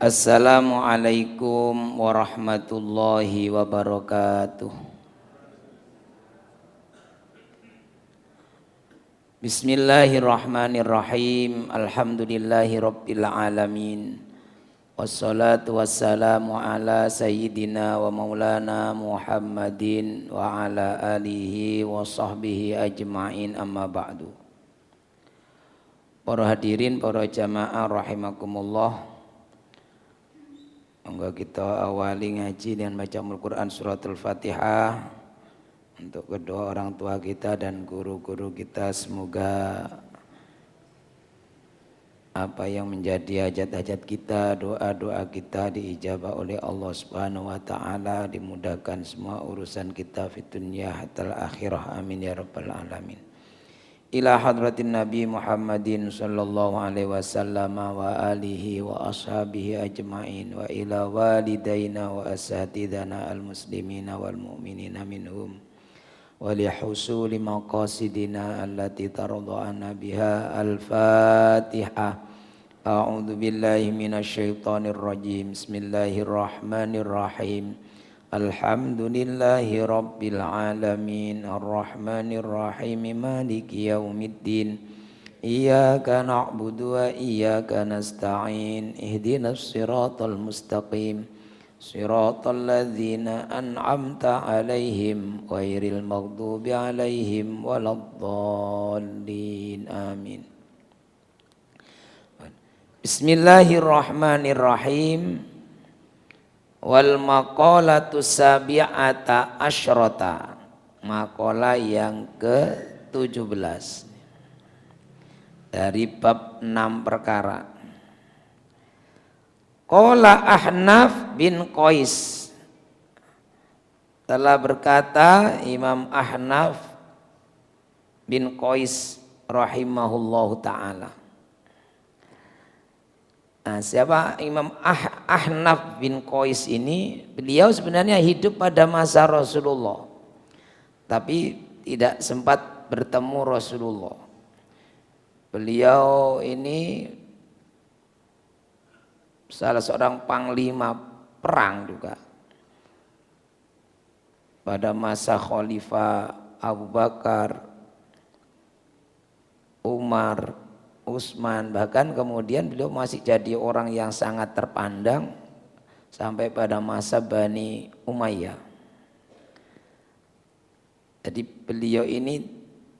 Assalamualaikum warahmatullahi wabarakatuh. Bismillahirrahmanirrahim. Alhamdulillahi rabbil alamin. Wassalatu wassalamu ala sayyidina wa maulana Muhammadin wa ala alihi wa sahbihi ajma'in, amma ba'du. Para hadirin, para jamaah rahimakumullah. Monggo kita awali ngaji dengan baca Al-Quran suratul Fatihah untuk kedua orang tua kita dan guru-guru kita. Semoga apa yang menjadi hajat-hajat kita, doa-doa kita diijabah oleh Allah Subhanahu wa taala, dimudahkan semua urusan kita fid dunya hatta akhirah, amin ya rabbal alamin. Ila hadratin Nabi Muhammadin sallallahu alaihi wasallam wa alihi wa ashabihi ajma'in, wa ila walidaina wa asatidana al-muslimina wal mu'minina minhum, wa li husuli maqasidina allati tarda'ana biha. Al-Fatihah. A'udzu billahi minasy syaithanir rajim. Bismillahirrahmanirrahim. Alhamdulillahi rabbil alamin, arrahmanir rahim, maliki yaumiddin. Iyyaka na'budu wa iyyaka nasta'in. Ihdinas siratal mustaqim, siratal ladzina an'amta 'alaihim ghairil maghdubi 'alaihim waladdallin. Amin. Bismillahirrahmanirrahim. Wal maqalatu sabi'ata asyrata, maqalah yang ke-17 dari bab 6 perkara. Qala Ahnaf bin Qais, telah berkata Imam Ahnaf bin Qais rahimahullahu ta'ala. Nah, siapa Imam Ahnaf bin Qais ini? Beliau sebenarnya hidup pada masa Rasulullah, tapi tidak sempat bertemu Rasulullah. Beliau ini salah seorang panglima perang juga pada masa Khalifah Abu Bakar, Umar, Utsman, bahkan kemudian beliau masih jadi orang yang sangat terpandang sampai pada masa Bani Umayyah. Jadi beliau ini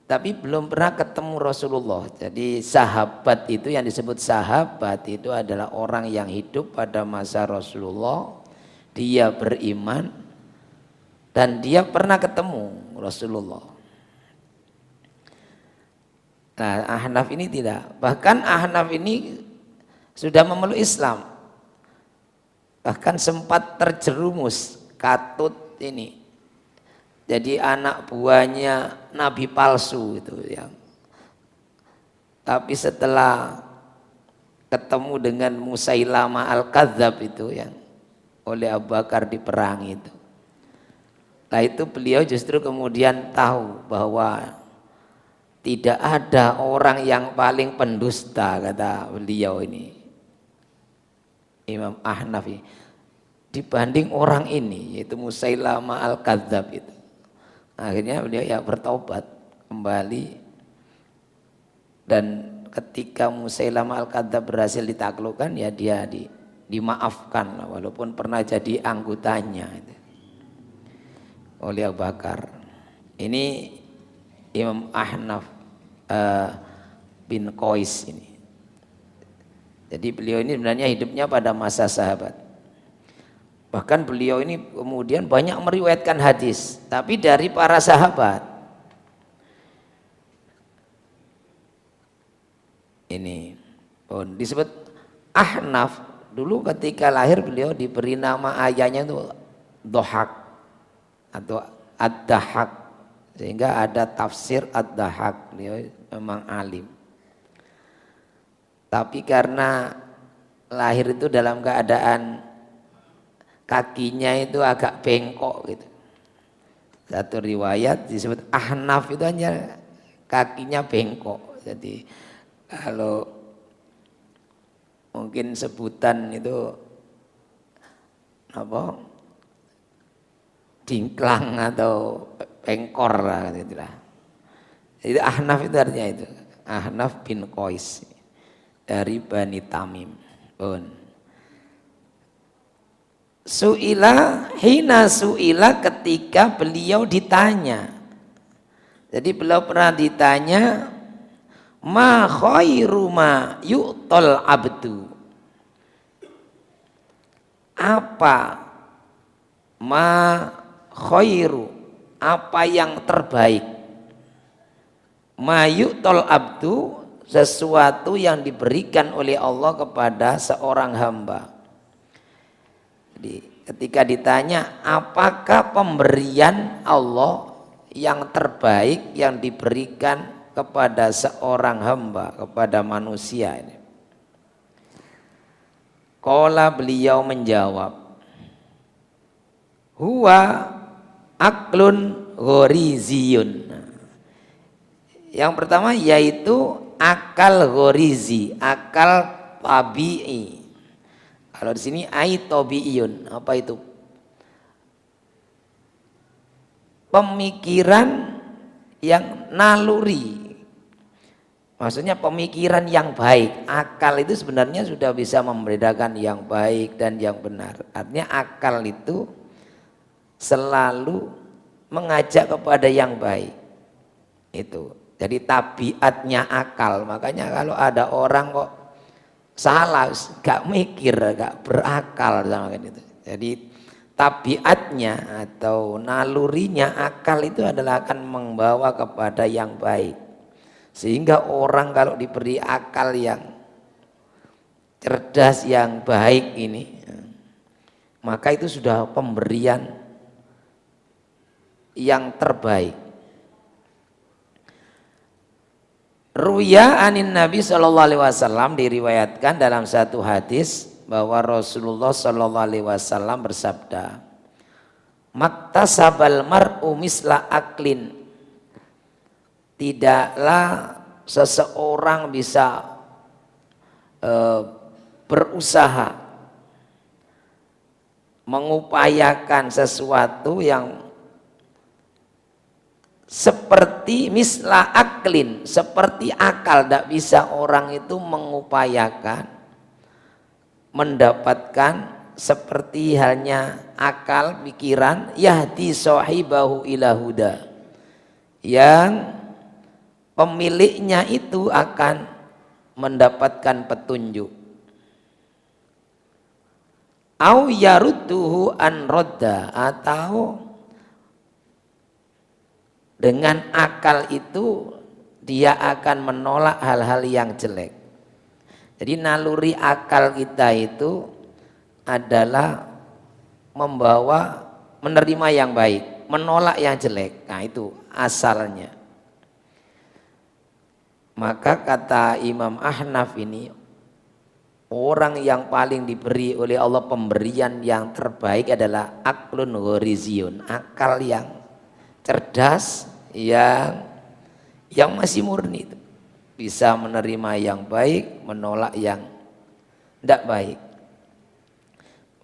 tapi belum pernah ketemu Rasulullah. Jadi sahabat itu, yang disebut sahabat itu adalah orang yang hidup pada masa Rasulullah, dia beriman dan dia pernah ketemu Rasulullah. Nah, Ahnaf ini tidak. Bahkan Ahnaf ini sudah memeluk Islam. Bahkan sempat terjerumus, katut ini. Jadi anak buahnya nabi palsu itu yang. Tapi setelah ketemu dengan Musailama al-Kadzab itu yang oleh Abu Bakar diperangi itu. Nah, itu beliau justru kemudian tahu bahwa tidak ada orang yang paling pendusta, kata beliau ini, Imam Ahnaf ini, dibanding orang ini, yaitu Musailama al-Kadzab itu. Akhirnya beliau ya bertobat kembali, dan ketika Musailama al-Kadzab berhasil ditaklukkan, ya dia dimaafkan walaupun pernah jadi anggotanya itu, oleh Abu Bakar. Ini Imam Ahnaf bin Qais ini. Jadi beliau ini sebenarnya hidupnya pada masa sahabat. Bahkan beliau ini kemudian banyak meriwayatkan hadis, tapi dari para sahabat. Ini disebut Ahnaf. Dulu ketika lahir beliau diberi nama ayahnya itu Dohak atau Ad-Dahak, sehingga ada tafsir Ad-Dahak. Beliau memang alim, tapi karena lahir itu dalam keadaan kakinya itu agak bengkok gitu. Satu riwayat disebut Ahnaf itu hanya kakinya bengkok. Jadi kalau mungkin sebutan itu apa dingklang atau pengkor lah gitulah. Itu Ahnaf itu artinya itu. Ahnaf bin Qais dari Bani Tamim. Hina su'ila ketika beliau ditanya. Jadi beliau pernah ditanya, ma khairu ma yu'tal abdu. Apa ma khairu, apa yang terbaik? Ma yu'tal abdu, sesuatu yang diberikan oleh Allah kepada seorang hamba. Jadi ketika ditanya apakah pemberian Allah yang terbaik yang diberikan kepada seorang hamba, kepada manusia ini. Qala, beliau menjawab, huwa aklun ghoriziyun. Yang pertama yaitu akal ghorizi, akal tabi'i. Kalau di sini tabi'iyun, apa itu? Pemikiran yang naluri, maksudnya pemikiran yang baik. Akal itu sebenarnya sudah bisa membedakan yang baik dan yang benar. Artinya akal itu selalu mengajak kepada yang baik. Itu jadi tabiatnya akal. Makanya kalau ada orang kok salah, gak mikir, gak berakal sama kan itu. Jadi tabiatnya atau nalurinya akal itu adalah akan membawa kepada yang baik. Sehingga orang kalau diberi akal yang cerdas, yang baik ini, maka itu sudah pemberian yang terbaik. Ruya anin Nabi sallallahu alaihi wasallam, diriwayatkan dalam satu hadis bahwa Rasulullah sallallahu alaihi wasallam bersabda, maktasabal mar'u misla aklin. Tidaklah seseorang bisa berusaha mengupayakan sesuatu yang seperti misla aklin, seperti akal. Tidak bisa orang itu mengupayakan mendapatkan seperti halnya akal, pikiran, yahdi sahibahu ila huda, yang pemiliknya itu akan mendapatkan petunjuk. Au yarudduhu an rodda, atau dengan akal itu dia akan menolak hal-hal yang jelek. Jadi naluri akal kita itu adalah membawa menerima yang baik, menolak yang jelek. Nah itu asalnya. Maka kata Imam Ahnaf ini, orang yang paling diberi oleh Allah pemberian yang terbaik adalah aklun ghoriziyun, akal yang cerdas, yang masih murni itu. Bisa menerima yang baik, menolak yang tidak baik.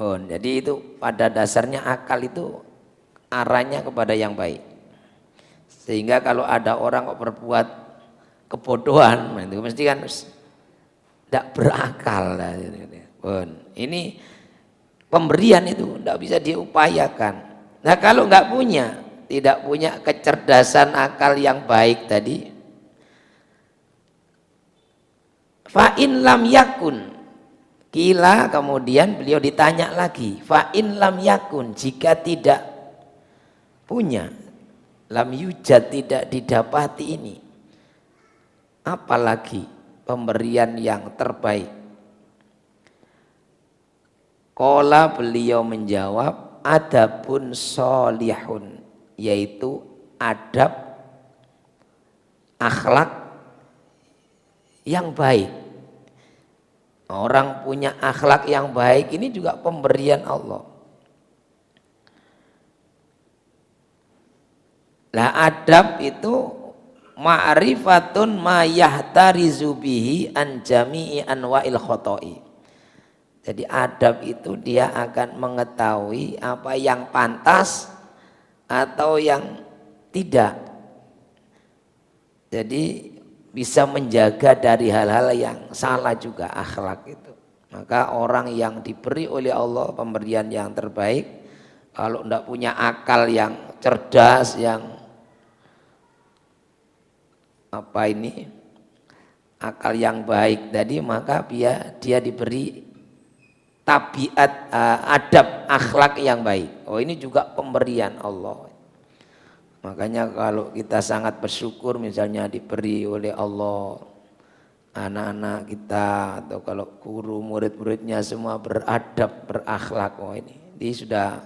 Jadi itu pada dasarnya akal itu arahnya kepada yang baik. Sehingga kalau ada orang kok berbuat kebodohan, itu mesti kan tidak berakal. Ini pemberian itu tidak bisa diupayakan. Nah kalau nggak punya, tidak punya kecerdasan akal yang baik tadi, fa in lam yakun, kila, kemudian beliau ditanya lagi, fa in lam yakun, jika tidak punya, lam yujad, tidak didapati ini, apalagi pemberian yang terbaik. Qala, beliau menjawab, adabun sholihun, yaitu adab, akhlak yang baik. Orang punya akhlak yang baik ini juga pemberian Allah. Lah adab itu ma'rifatun ma yahtarizu bihi an jami'i anwa'il khoto'i. Jadi adab itu dia akan mengetahui apa yang pantas atau yang tidak. Jadi bisa menjaga dari hal-hal yang salah juga akhlak itu. Maka orang yang diberi oleh Allah pemberian yang terbaik, kalau tidak punya akal yang cerdas, yang akal yang baik tadi, maka dia diberi tabiat adab akhlak yang baik. Oh, ini juga pemberian Allah. Makanya kalau kita sangat bersyukur misalnya diberi oleh Allah anak-anak kita, atau kalau guru murid-muridnya semua beradab berakhlak, oh ini sudah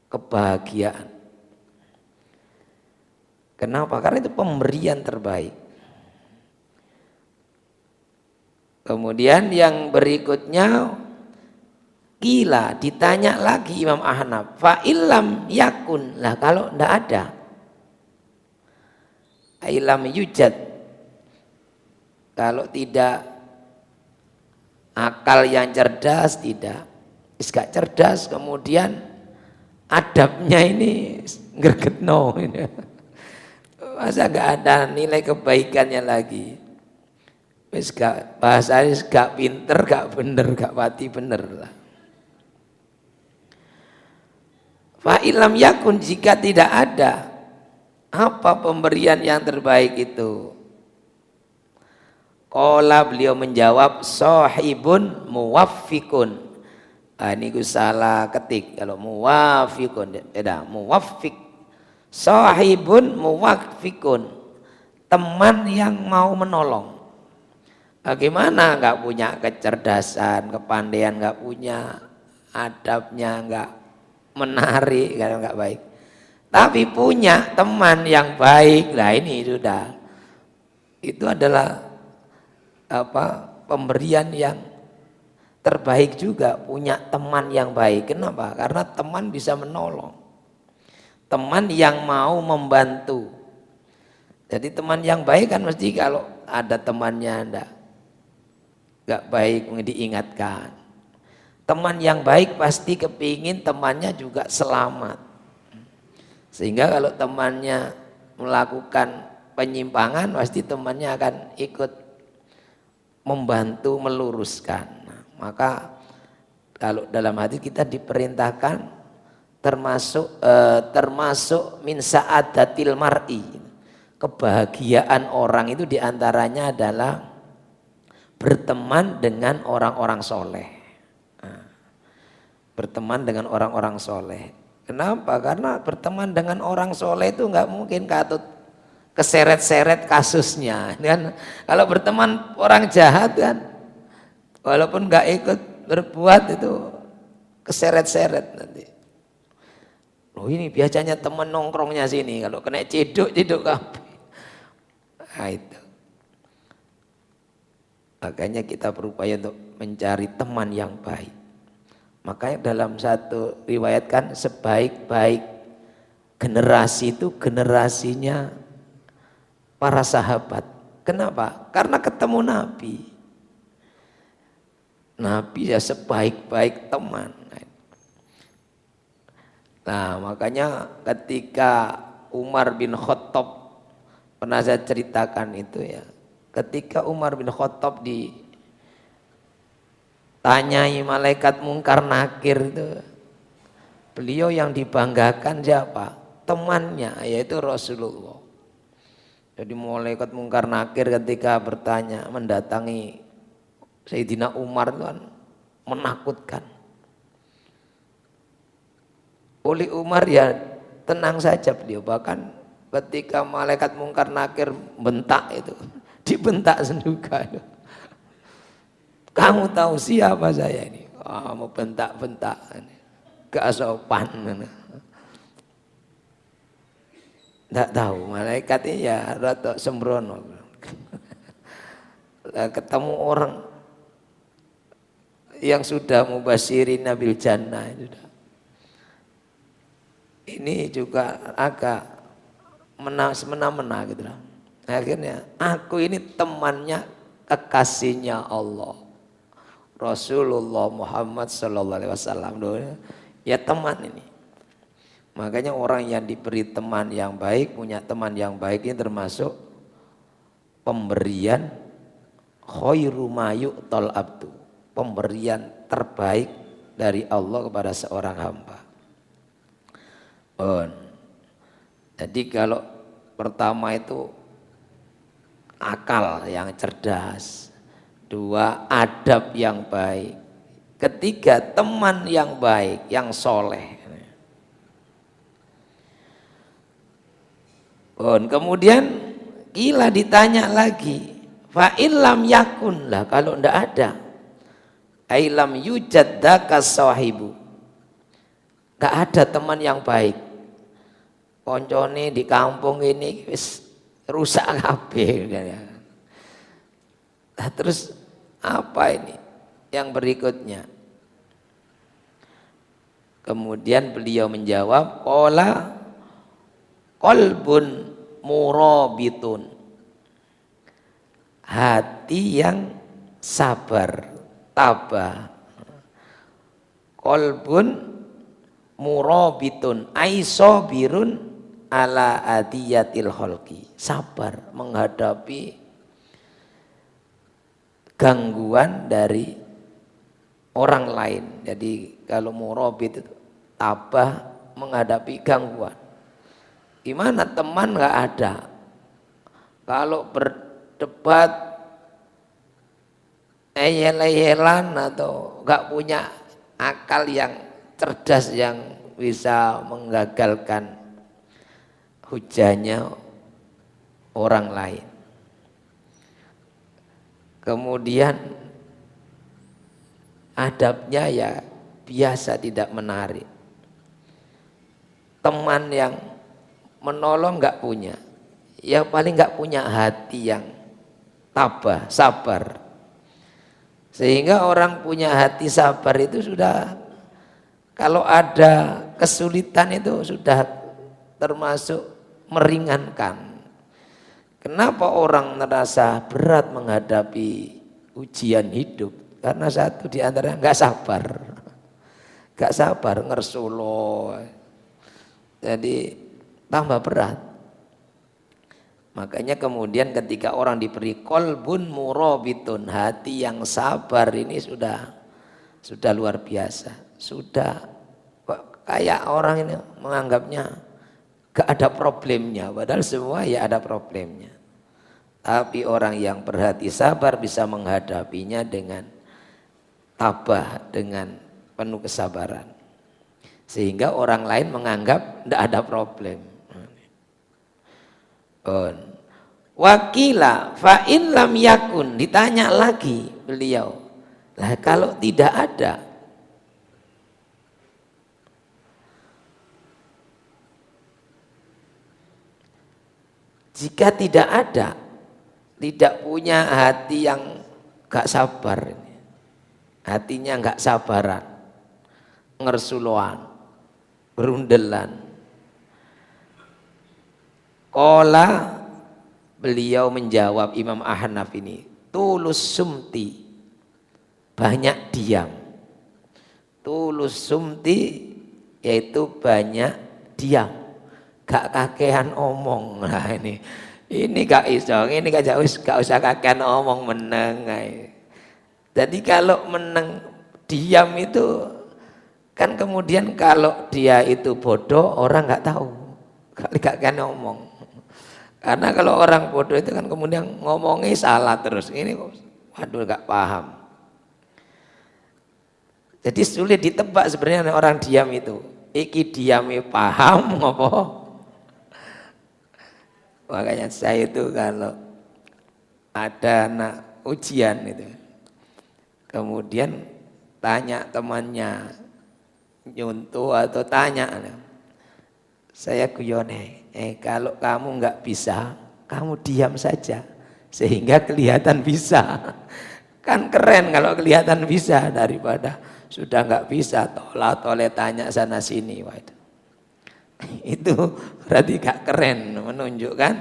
kebahagiaan. Kenapa? Karena itu pemberian terbaik. Kemudian yang berikutnya, gila, ditanya lagi Imam Ahnaf, fa illam yakun, lah kalau ndak ada, ilam yujad, kalau tidak akal yang cerdas, tidak gak cerdas, kemudian adabnya ini gregetno, masa gak ada nilai kebaikannya lagi, wis gak bahasanya gak pinter, gak bener, gak pati bener lah. Fa'ilam yakun, jika tidak ada, apa pemberian yang terbaik itu? Qala, beliau menjawab, sahibun muwaffikun. Ini gue salah ketik, kalau muwaffikun, beda, muwaffik. Sahibun muwaffikun, teman yang mau menolong. Bagaimana nggak punya kecerdasan, kepandaian, nggak punya adabnya, nggak menarik, kalau nggak baik, tapi punya teman yang baik, lah ini sudah, itu adalah pemberian yang terbaik juga, punya teman yang baik. Kenapa? Karena teman bisa menolong, teman yang mau membantu. Jadi teman yang baik kan mesti kalau ada temannya nggak baik diingatkan. Teman yang baik pasti kepingin temannya juga selamat. Sehingga kalau temannya melakukan penyimpangan, pasti temannya akan ikut membantu meluruskan. Nah, maka kalau dalam hadis kita diperintahkan termasuk min sa'adatil mar'i. Kebahagiaan orang itu diantaranya adalah berteman dengan orang-orang soleh. Berteman dengan orang-orang soleh. Kenapa? Karena berteman dengan orang soleh itu nggak mungkin katut keseret-seret kasusnya. Kan? Kalau berteman orang jahat kan, walaupun nggak ikut berbuat itu keseret-seret nanti. Loh, ini biasanya teman nongkrongnya sini, kalau kena ceduk kabeh. Nah itu. Makanya kita berupaya untuk mencari teman yang baik. Makanya dalam satu riwayat kan, sebaik-baik generasi itu generasinya para sahabat. Kenapa? Karena ketemu Nabi. Nabi ya sebaik-baik teman. Nah makanya ketika Umar bin Khattab, pernah saya ceritakan itu ya, ketika Umar bin Khattab tanyai malaikat mungkar nakir itu, beliau yang dibanggakan siapa? Temannya, yaitu Rasulullah. Jadi malaikat mungkar nakir ketika bertanya, mendatangi Sayyidina Umar itu kan menakutkan. Oleh Umar ya tenang saja beliau, bahkan ketika malaikat mungkar nakir bentak itu, dibentak juga itu. Kamu tahu siapa saya ini? Mau bentak-bentak, gak sopan. Tidak tahu, malaikat ini ya rada sembrono. Ketemu orang yang sudah mubasyirin nabil jannah itu. Ini juga agak semena-mena gitu. Akhirnya aku ini temannya kekasihnya Allah. Rasulullah Muhammad sallallahu alaihi wasallam. Ya teman ini. Makanya orang yang diberi teman yang baik, punya teman yang baik ini termasuk pemberian khairu ma yu'tal abdu. Pemberian terbaik dari Allah kepada seorang hamba. Jadi kalau pertama itu akal yang cerdas, dua adab yang baik, ketiga teman yang baik, yang soleh. Kemudian gila ditanya lagi, fa illam yakun lah, kalau ndak ada, ailam yujad dakas sahibu, nggak ada teman yang baik, koncone di kampung ini wis rusak kabeh. Nah, terus apa ini yang berikutnya? Kemudian beliau menjawab, qala qalbun murabitun, hati yang sabar, tabah. Qalbun murabitun ay sabirun ala adiyatil khalqi, sabar menghadapi gangguan dari orang lain. Jadi kalau murabit itu tabah menghadapi gangguan. Gimana teman nggak ada, kalau berdebat eyel-eyelan atau nggak punya akal yang cerdas yang bisa menggagalkan hujahnya orang lain. Kemudian adabnya ya biasa, tidak menarik. Teman yang menolong nggak punya, ya paling nggak punya hati yang tabah, sabar. Sehingga orang punya hati sabar itu sudah, kalau ada kesulitan itu sudah termasuk meringankan. Kenapa orang merasa berat menghadapi ujian hidup? Karena satu di antaranya nggak sabar, nggak sabar, ngersulo. Jadi tambah berat. Makanya kemudian ketika orang diberi qalbun murabitun, hati yang sabar, ini sudah luar biasa. Sudah kayak orang ini menganggapnya gak ada problemnya, padahal semua ya ada problemnya. Tapi orang yang berhati sabar bisa menghadapinya dengan tabah, dengan penuh kesabaran. Sehingga orang lain menganggap tidak ada problem. Wakila fa in lam yakun, ditanya lagi beliau, lah kalau tidak ada, jika tidak ada, tidak punya hati yang gak sabar, hatinya gak sabaran, ngersuloan, berundelan. Qala, beliau menjawab, Imam Ahnaf ini, tulus sumti, banyak diam. Tulus sumti yaitu banyak diam, gak kakean omong. Nah ini gak iso, ini gak usah kakean omong, meneng. Jadi kalau meneng diam itu kan kemudian kalau dia itu bodoh orang gak tahu, gak kakean omong. Karena kalau orang bodoh itu kan kemudian ngomongnya salah terus. Ini kok waduh gak paham. Jadi sulit ditebak sebenarnya orang diam itu. Iki diamnya paham ngopo. Makanya saya itu kalau ada anak ujian itu, kemudian tanya temannya, nyuntuh atau tanya, saya guyone, kalau kamu nggak bisa, kamu diam saja sehingga kelihatan bisa. Kan keren kalau kelihatan bisa daripada sudah nggak bisa tolak-toleh tanya sana sini. Waduh. Itu berarti gak keren, menunjukkan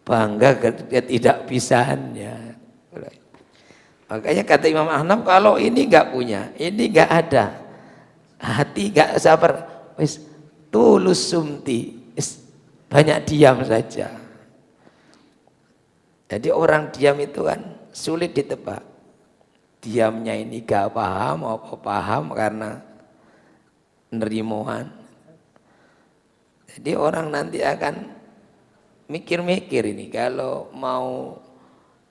bangga ketidakbisaannya. Makanya kata Imam Ahnaf, kalau ini nggak punya, ini nggak ada, hati nggak sabar, wis tulus sumti, wis banyak diam saja. Jadi orang diam itu kan sulit ditebak. Diamnya ini gak paham apa paham karena nerimoan. Jadi orang nanti akan mikir-mikir ini, kalau mau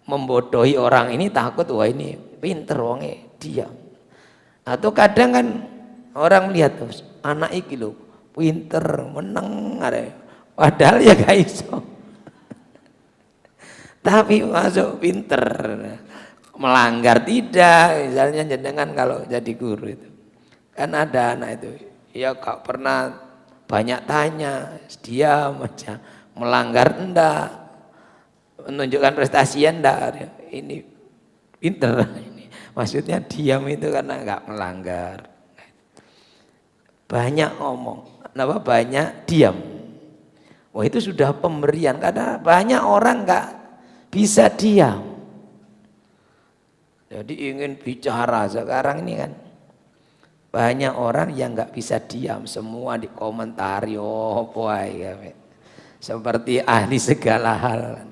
membodohi orang ini takut, wah ini pinter wonge diam. Atau kadang kan orang melihat tuh anak iki lho pinter meneng are, padahal ya gak iso. Tapi masuk pinter, melanggar tidak. Misalnya jenengan kalau jadi guru itu kan ada anak itu ya gak pernah banyak tanya, diam aja, melanggar enggak, menunjukkan prestasi enggak, ini pinter. Ini maksudnya diam itu karena enggak melanggar, banyak ngomong, kenapa banyak diam. Wah itu sudah pemberian, karena banyak orang enggak bisa diam. Jadi ingin bicara sekarang ini kan banyak orang yang nggak bisa diam, semua dikomentari, oh boy, ya, seperti ahli segala hal.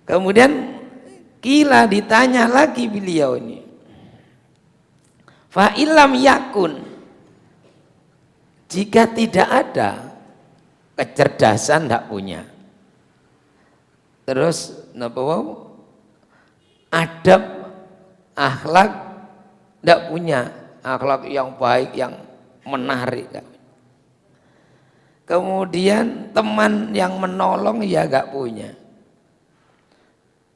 Kemudian kila ditanya lagi beliau ini, fa illam yakun, jika tidak ada kecerdasan tidak punya, terus napa wau adab akhlak tidak punya, akhlak yang baik yang menarik. Kemudian teman yang menolong ya gak punya,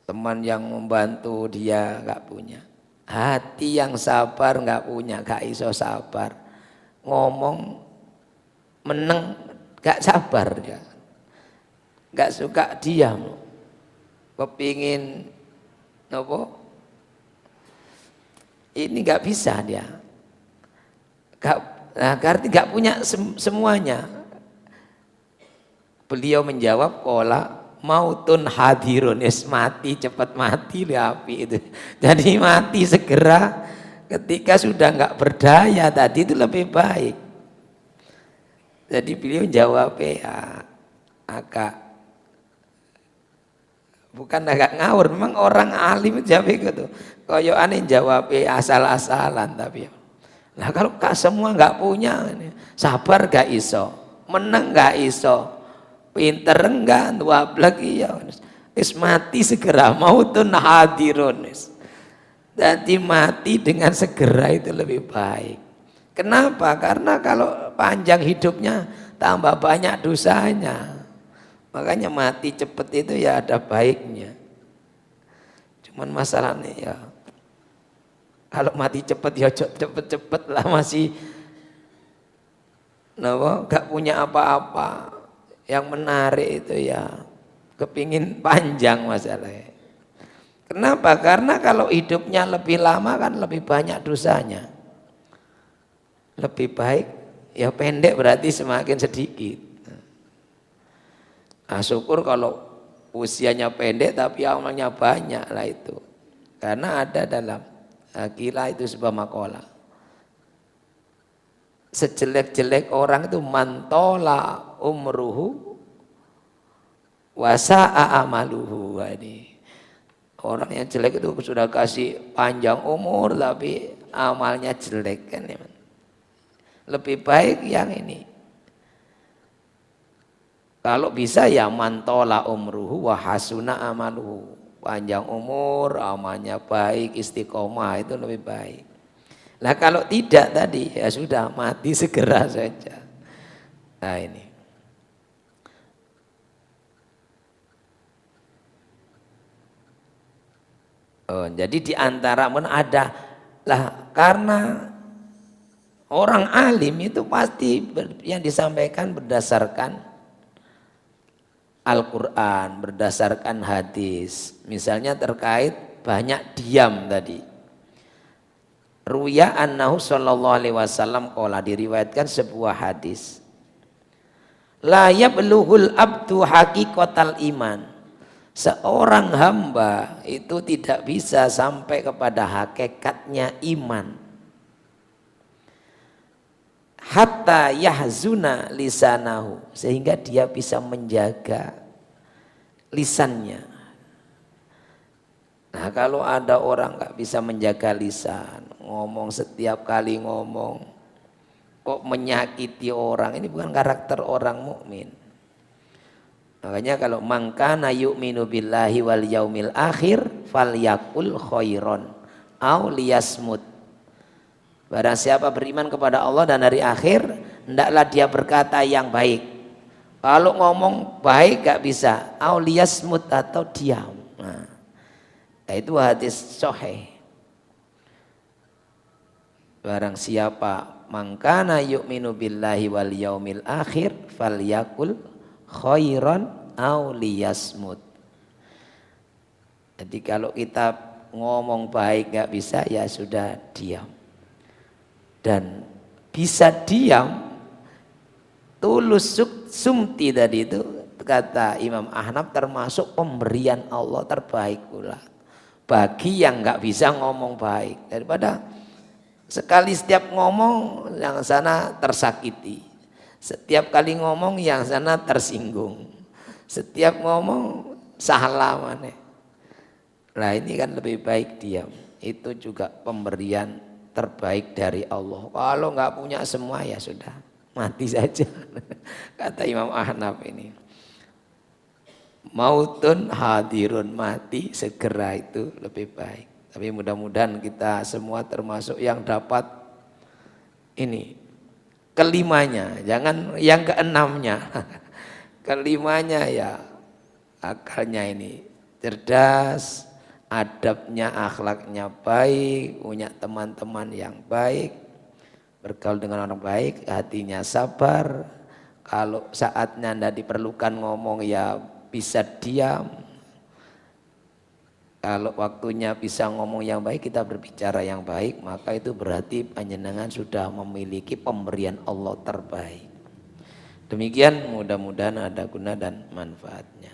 teman yang membantu dia gak punya, hati yang sabar gak punya, gak iso sabar, ngomong meneng gak sabar dia, gak suka diam, kepingin nopo ini gak bisa dia, gak punya semuanya. Beliau menjawab, qala mautun hadirun, mati cepat mati api itu. Jadi mati segera ketika sudah gak berdaya tadi itu lebih baik. Jadi beliau jawab ya agak, bukan agak ngawur, memang orang alim jawab gitu. Koyo aneh jawab asal-asalan tapi. Nah kalau semua nggak punya, sabar gak iso, menang gak iso, pinter enggak, wablek iya, is mati segera, mautun hadirun. Jadi mati dengan segera itu lebih baik. Kenapa? Karena kalau panjang hidupnya tambah banyak dosanya. Makanya mati cepat itu ya ada baiknya. Cuman masalahnya ya kalau mati cepat ya cepet-cepet lah, masih gak punya apa-apa yang menarik itu ya kepingin panjang masalahnya. Kenapa? Karena kalau hidupnya lebih lama kan lebih banyak dosanya. Lebih baik ya pendek berarti semakin sedikit. Nah, syukur kalau usianya pendek tapi amalnya banyak lah itu. Karena ada dalam kila itu sebuah makalah. Sejelek-jelek orang itu mantola umruhu wasa'a amaluhu. Ini orang yang jelek itu sudah kasih panjang umur tapi amalnya jelek kan. Lebih baik yang ini. Kalau bisa ya mantola umruhu wa hasuna amaluhu. Panjang umur, amalnya baik, istiqomah itu lebih baik. Nah kalau tidak tadi ya sudah mati segera saja. Nah ini. Oh, jadi di antara ada lah, karena orang alim itu pasti yang disampaikan berdasarkan Al-Quran, berdasarkan hadis. Misalnya terkait banyak diam tadi. Ruya annahu sallallahu alaihi wasallam qala, diriwayatkan sebuah hadis. La yablughul abdu haqiqatal iman Seorang hamba itu tidak bisa sampai kepada hakikatnya iman hatta yahzuna lisanahu, sehingga dia bisa menjaga lisannya. Nah, kalau ada orang nggak bisa menjaga lisan, ngomong setiap kali ngomong kok menyakiti orang, ini bukan karakter orang mukmin. Makanya kalau mangkana yu'minu billahi wal yaumil akhir falyakul khairon au liyasmut. Barang siapa beriman kepada Allah dan hari akhir, hendaklah dia berkata yang baik. Kalau ngomong baik gak bisa, au liyasmut, atau diam. Nah, itu hadis sahih. Barang siapa mangkana yu'minu billahi wal yaumil akhir falyakul khairan au liyasmut. Jadi kalau kita ngomong baik gak bisa, ya sudah diam. Dan bisa diam, tulus sumti tadi itu kata Imam Ahnaf termasuk pemberian Allah terbaik pula bagi yang gak bisa ngomong baik. Daripada sekali setiap ngomong yang sana tersakiti, setiap kali ngomong yang sana tersinggung, setiap ngomong salah mana. Nah, ini kan lebih baik diam. Itu juga pemberian terbaik dari Allah. Kalau nggak punya semua ya sudah, mati saja. Kata Imam Ahnaf ini. Mautun hadirun, mati segera itu lebih baik. Tapi mudah-mudahan kita semua termasuk yang dapat ini kelimanya, jangan yang keenamnya. Kelimanya ya akalnya ini cerdas, adabnya, akhlaknya baik, punya teman-teman yang baik, bergaul dengan orang baik, hatinya sabar. Kalau saatnya tidak diperlukan ngomong ya bisa diam. Kalau waktunya bisa ngomong yang baik, kita berbicara yang baik, maka itu berarti panjenengan sudah memiliki pemberian Allah terbaik. Demikian, mudah-mudahan ada guna dan manfaatnya.